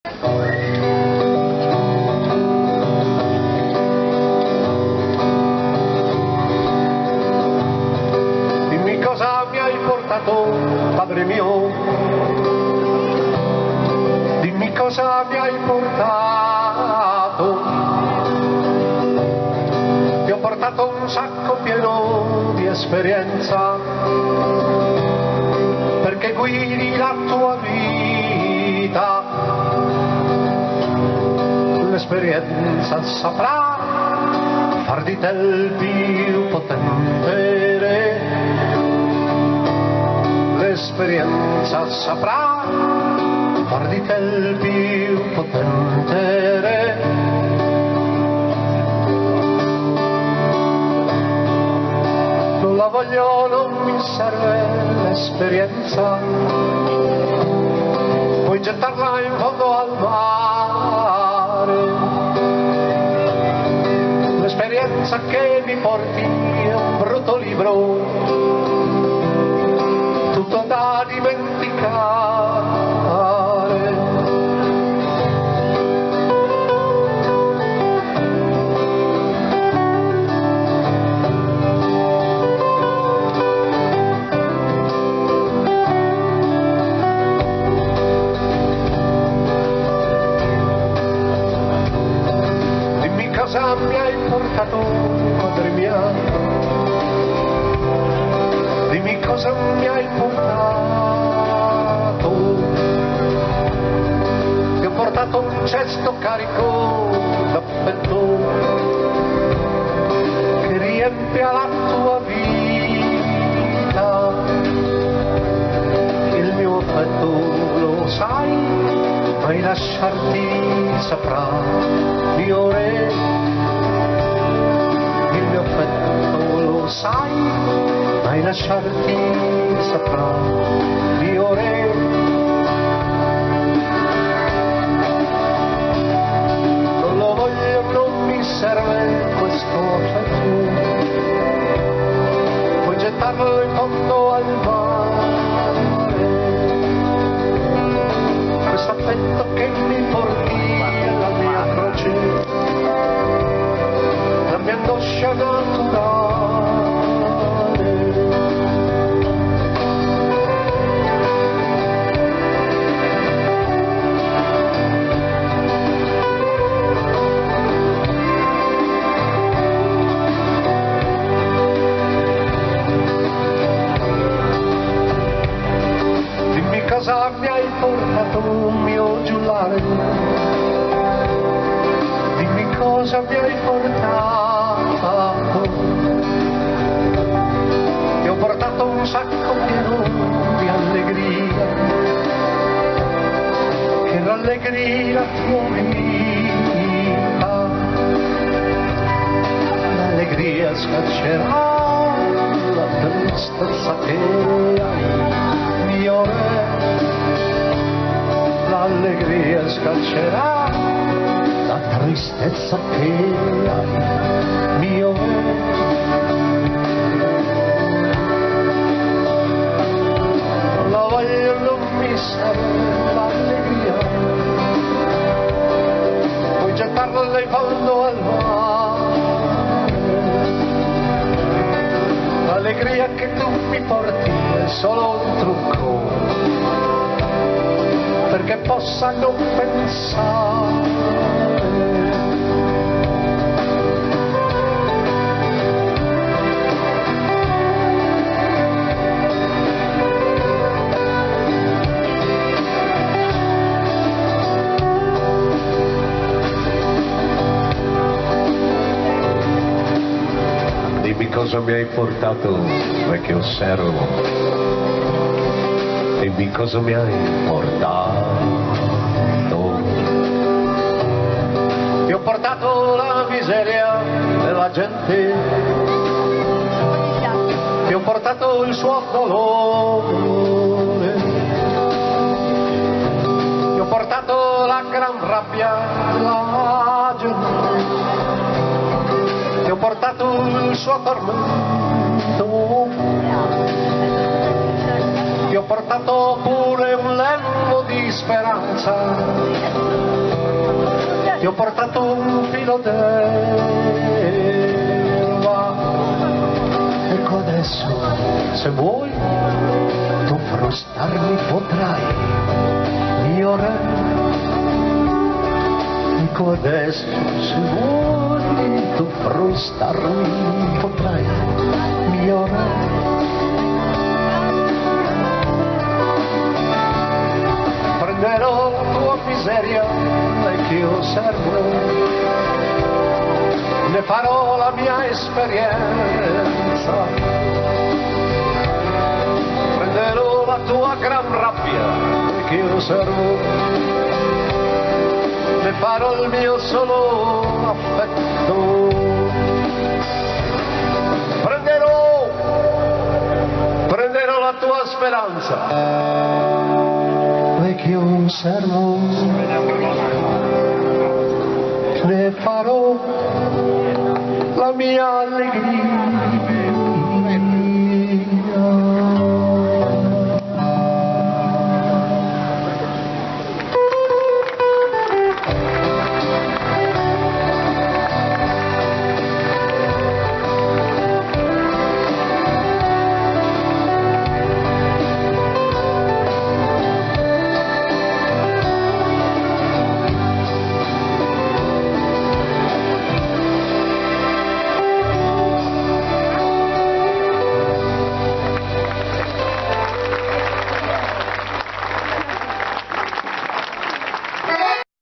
Dimmi cosa mi hai portato, padre mio. Dimmi cosa mi hai portato. Ti ho portato un sacco pieno di esperienza, perché guidi la tua vita. L'esperienza saprà far di te il più potente re. L'esperienza saprà far di te il più potente re. Non la voglio, non mi serve l'esperienza, puoi gettarla in fondo al mare. L'esperienza che mi porti è un brutto libro, tutto da dimenticare. Cosa mi hai portato, madre mia? Dimmi cosa mi hai portato. Ti ho portato un cesto carico d'affetto che riempie la tua vita. Il mio affetto lo sai, mai lasciarti saprà, mio re. Lo sai, mai lasciarti saprà, mio re. Non lo voglio, non mi serve questo affetto, puoi gettarlo in fondo al mare. Questo affetto che mi porti alla mia croce, la mia angoscia naturale. Dimmi cosa mi hai portato, mio giullare. Dimmi cosa mi hai portato. Ti ho portato un sacco pieno di allegria, che rallegri la tua vita. L'allegria scaccerà la tristezza che hai, mio re. L'allegria scaccerà la tristezza che hai, mio re. Non la voglio, non mi serve l'allegria, puoi gettarla in fondo al mare. L'allegria che tu mi porti è solo un trucco, perché possano pensare. Dimmi cosa mi hai portato, vecchio servo. Dimmi cosa mi hai portato. Ti ho portato la miseria della gente, ti ho portato il suo dolore, ti ho portato la gran rabbia della gente, ti ho portato il suo tormento, ti ho portato pure un lembo di di speranza, ti ho portato un filo d'erba. Ecco adesso, se vuoi, tu frustarmi potrai, mio re. Ecco adesso, se vuoi, tu frustarmi potrai, mio re. Prenderò la tua miseria vecchio servo, ne farò la mia esperienza, prenderò la tua gran rabbia vecchio servo, ne farò il mio solo affetto, prenderò la tua speranza vecchio servo, ne farò la mia allegria.